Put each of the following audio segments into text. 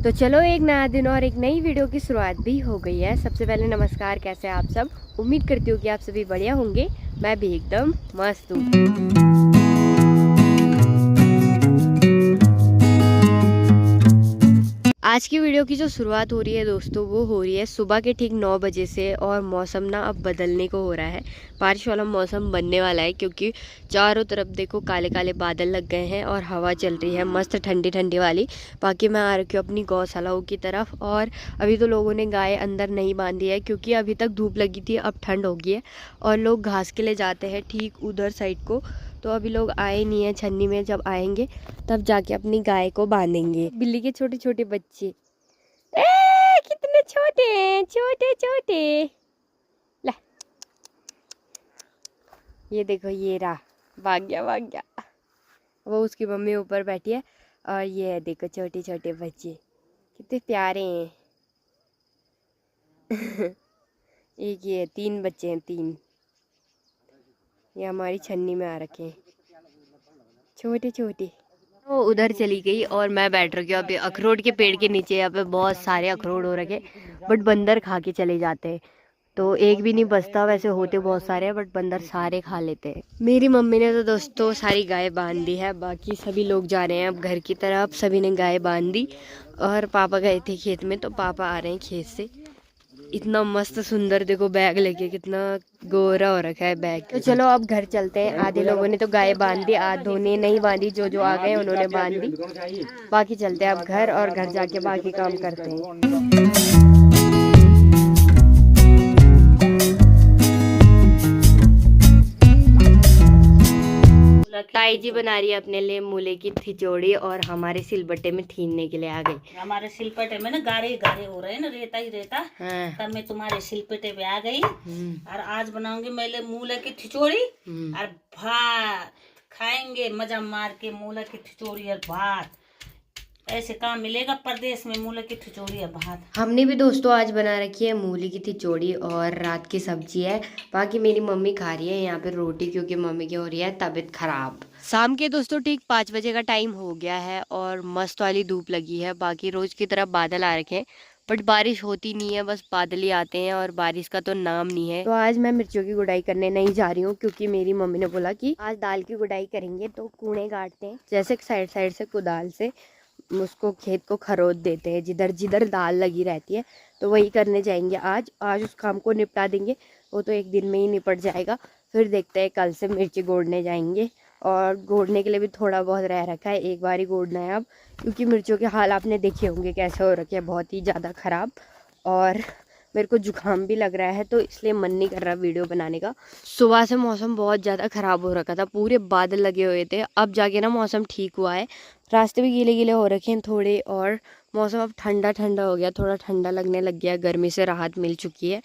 तो चलो एक नया दिन और एक नई वीडियो की शुरुआत भी हो गई है। सबसे पहले नमस्कार, कैसे हैं आप सब। उम्मीद करती हूँ कि आप सभी बढ़िया होंगे। मैं भी एकदम मस्त हूँ। आज की वीडियो की जो शुरुआत हो रही है दोस्तों, वो हो रही है सुबह के ठीक 9 बजे से। और मौसम ना अब बदलने को हो रहा है, बारिश वाला मौसम बनने वाला है, क्योंकि चारों तरफ देखो काले काले बादल लग गए हैं और हवा चल रही है मस्त ठंडी ठंडी वाली। बाकी मैं आ रखी हूँ अपनी गौशालाओं की तरफ। और अभी तो लोगों ने गाय अंदर नहीं बांधी है, क्योंकि अभी तक धूप लगी थी, अब ठंड हो गई है और लोग घास के लिए जाते हैं ठीक उधर साइड को। तो अभी लोग आए नहीं है छन्नी में, जब आएंगे तब जाके अपनी गाय को बांधेंगे। बिल्ली के छोटे छोटे बच्चे, कितने छोटे हैं, छोटे छोटे। ला, ये देखो, ये रहा, भाग गया भाग गया। वो उसकी मम्मी ऊपर बैठी है और ये है देखो छोटे छोटे बच्चे, कितने प्यारे हैं। एक ये 3 बच्चे हैं, 3। ये हमारी छन्नी में आ रखे हैं छोटे छोटे। वो उधर चली गई और मैं बैठ रही हूँ अभी अखरोट के पेड़ के नीचे। यहाँ पे बहुत सारे अखरोट हो रखे, बट बंदर खा के चले जाते हैं, तो एक भी नहीं बचता। वैसे होते बहुत सारे हैं, बट बंदर सारे खा लेते हैं। मेरी मम्मी ने तो दोस्तों सारी गाय बांध दी है, बाकी सभी लोग जा रहे हैं अब घर की तरफ। सभी ने गाय बांध दी और पापा गए थे खेत में, तो पापा आ रहे हैं खेत से। इतना मस्त सुंदर देखो बैग लेके, कितना गोरा हो रखा है बैग। तो चलो अब घर चलते हैं। आधे लोगों ने तो गाय बांध दी, आधों ने नहीं बांधी। जो आ गए उन्होंने बांध दी। बाकी चलते हैं अब घर, और घर जाके बाकी काम करते हैं। ताई जी बना रही है अपने लिए मूले की खिचड़ी, और हमारे सिलबट्टे में थीनने के लिए आ गई। हमारे सिलपटे में ना गारे गारे हो रहे हैं ना, रेता ही रेता। हाँ। तब मैं तुम्हारे सिलपटे पे आ गई। और आज बनाऊंगी मैं मूले की खिचड़ी और भात। खाएंगे मजा मार के मूले की खिचड़ी और भात। ऐसे काम मिलेगा परदेश में, मूले की खिचड़ी और भात। हमने भी दोस्तों आज बना रखी है मूली की खिचड़ी और रात की सब्जी है। बाकी मेरी मम्मी खा रही है यहाँ पे रोटी, क्योंकि मम्मी की हो रही है तबीयत खराब। शाम के दोस्तों ठीक 5 बजे का टाइम हो गया है और मस्त वाली धूप लगी है। बाकी रोज की तरह बादल आ रखे हैं, बट बारिश होती नहीं है, बस बादल ही आते हैं और बारिश का तो नाम नहीं है। तो आज मैं मिर्चों की गुड़ाई करने नहीं जा रही हूँ, क्योंकि मेरी मम्मी ने बोला कि आज दाल की गुड़ाई करेंगे, तो कूड़े काटते हैं जैसे साइड साइड से कुदाल से उसको खेत को खरोद देते हैं, जिधर जिधर दाल लगी रहती है। तो वही करने जाएंगे आज उस काम को निपटा देंगे। वो तो एक दिन में ही निपट जाएगा। फिर देखते हैं, कल से मिर्ची गोड़ने जाएंगे। और गोड़ने के लिए भी थोड़ा बहुत रह रखा है, एक बार ही गोड़ना है अब, क्योंकि मिर्चों के हाल आपने देखे होंगे कैसे हो रखे हैं, बहुत ही ज़्यादा ख़राब। और मेरे को जुकाम भी लग रहा है, तो इसलिए मन नहीं कर रहा वीडियो बनाने का। सुबह से मौसम बहुत ज़्यादा ख़राब हो रखा था, पूरे बादल लगे हुए थे। अब जाके ना मौसम ठीक हुआ है, रास्ते भी गीले गीले हो रखे हैं थोड़े, और मौसम अब ठंडा ठंडा हो गया, थोड़ा ठंडा लगने लग गया। गर्मी से राहत मिल चुकी है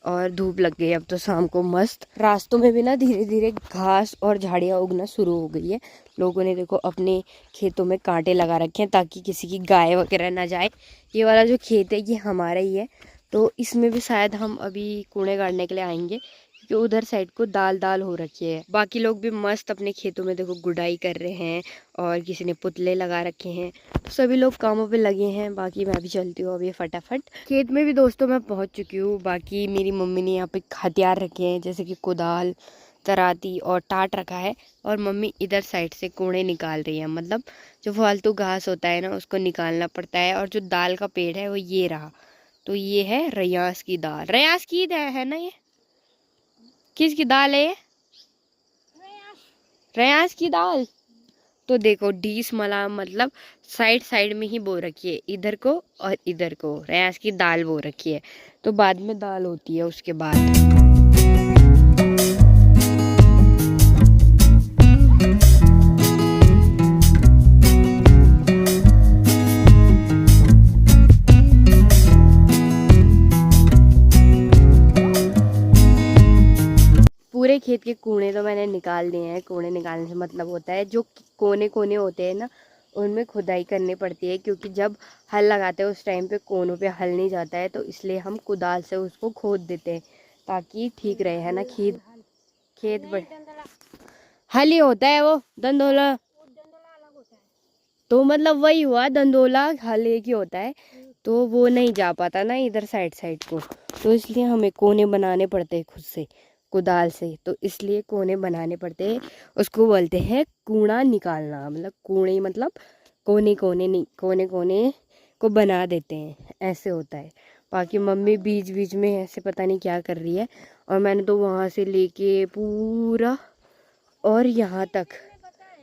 और धूप लग गई अब तो शाम को मस्त। रास्तों में भी ना धीरे धीरे घास और झाड़ियाँ उगना शुरू हो गई है। लोगों ने देखो अपने खेतों में कांटे लगा रखे हैं, ताकि किसी की गाय वगैरह ना जाए। ये वाला जो खेत है ये हमारा ही है, तो इसमें भी शायद हम अभी कूड़े गाड़ने के लिए आएंगे, क्योंकि उधर साइड को दाल दाल हो रखी है। बाकी लोग भी मस्त अपने खेतों में देखो गुड़ाई कर रहे हैं, और किसी ने पुतले लगा रखे हैं। तो सभी लोग कामों पे लगे हैं। बाकी मैं भी चलती हूँ अभी फटाफट। खेत में भी दोस्तों मैं पहुँच चुकी हूँ। बाकी मेरी मम्मी ने यहाँ पे हथियार रखे हैं, जैसे कि कुदाल, तराती और टाट रखा है। और मम्मी इधर साइड से कूड़े निकाल रही है, मतलब जो फालतू घास होता है ना उसको निकालना पड़ता है। और जो दाल का पेड़ है वो ये रहा, तो ये है रयास की दाल। रयास की है ना, ये किसकी दाल है ये? रयास की दाल। तो देखो डीस मला, मतलब साइड साइड में ही बो रखी है, इधर को और इधर को रयास की दाल बो रखी है। तो बाद में दाल होती है उसके बाद। पूरे खेत के कूड़े तो मैंने निकाल दिए हैं। कूड़े निकालने से मतलब होता है जो कोने कोने होते हैं ना, उनमें खुदाई करनी पड़ती है, क्योंकि जब हल लगाते हैं उस टाइम पे कोनों पे हल नहीं जाता है, तो इसलिए हम कुदाल से उसको खोद देते हैं, ताकि ठीक रहे, है ना। खेत खेत हल ही होता है वो, दंदोला। तो मतलब वही हुआ, दंदोला हल एक ही होता है, तो वो नहीं जा पाता ना इधर साइड साइड को, तो इसलिए हमें कोने बनाने पड़ते हैं खुद से कुदाल से। तो इसलिए कोने बनाने पड़ते हैं, उसको बोलते हैं कूड़ा निकालना। मतलब कूड़े मतलब कोने कोने नहीं, कोने कोने को बना देते हैं, ऐसे होता है। बाकी मम्मी बीच बीच में ऐसे पता नहीं क्या कर रही है, और मैंने तो वहाँ से लेके पूरा और यहाँ तक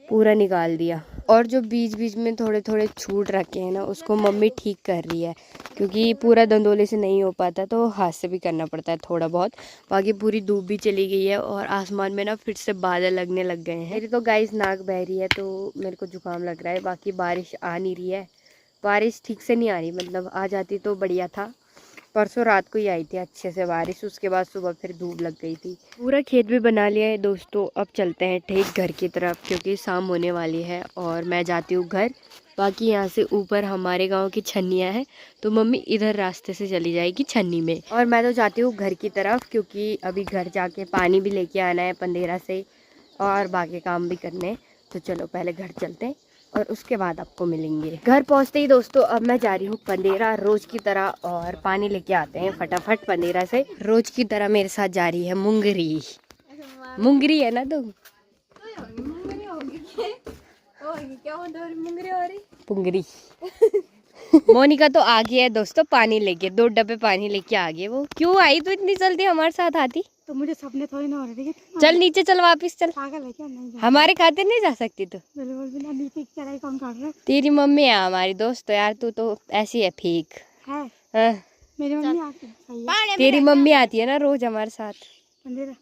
पूरा निकाल दिया। और जो बीच बीच में थोड़े थोड़े छूट रखे हैं ना, उसको मम्मी ठीक कर रही है, क्योंकि पूरा दंदोले से नहीं हो पाता तो हाथ से भी करना पड़ता है थोड़ा बहुत। बाकी पूरी धूप भी चली गई है और आसमान में ना फिर से बादल लगने लग गए हैं। मेरी तो गाइस नाक बह रही है, तो मेरे को जुकाम लग रहा है। बाकी बारिश आ नहीं रही है, बारिश ठीक से नहीं आ रही, मतलब आ जाती तो बढ़िया था। परसों रात को ही आई थी अच्छे से बारिश, उसके बाद सुबह फिर धूप लग गई थी। पूरा खेत भी बना लिया है दोस्तों, अब चलते हैं ठीक घर की तरफ, क्योंकि शाम होने वाली है और मैं जाती हूँ घर। बाकी यहाँ से ऊपर हमारे गांव की छन्नियाँ हैं, तो मम्मी इधर रास्ते से चली जाएगी छन्नी में, और मैं तो जाती हूँ घर की तरफ, क्योंकि अभी घर जाके पानी भी लेके आना है पंदेरा से और बाकी काम भी करने हैं। तो चलो पहले घर चलते हैं और उसके बाद आपको मिलेंगे। घर पहुंचते ही दोस्तों अब मैं जा रही हूँ पंदेरा रोज की तरह, और पानी लेके आते हैं फटाफट पंदेरा से। रोज की तरह मेरे साथ जा रही है मुंगरी। मुंगरी है ना तुम? पुंगरी। मोनिका तो आ गई है दोस्तों पानी लेके, 2 डब्बे पानी लेके आ गए। वो क्यों आई तो इतनी जल्दी हमारे साथ आती? तो मुझे सपने थोड़ी ना हो रहे थे। चल नीचे चल, वापिस चल। पागल है क्या? नहीं हमारे खातिर नहीं जा सकती तू? बिल्कुल भी ना। नीचे की चढ़ाई कौन कर रहा तेरी मम्मी है हमारी दोस्त, तो यार तू तो ऐसी है फेक। है? हाँ। मेरी मम्मी आती है। सही है। तेरी मम्मी आती है ना रोज हमारे साथ। अंधेरा।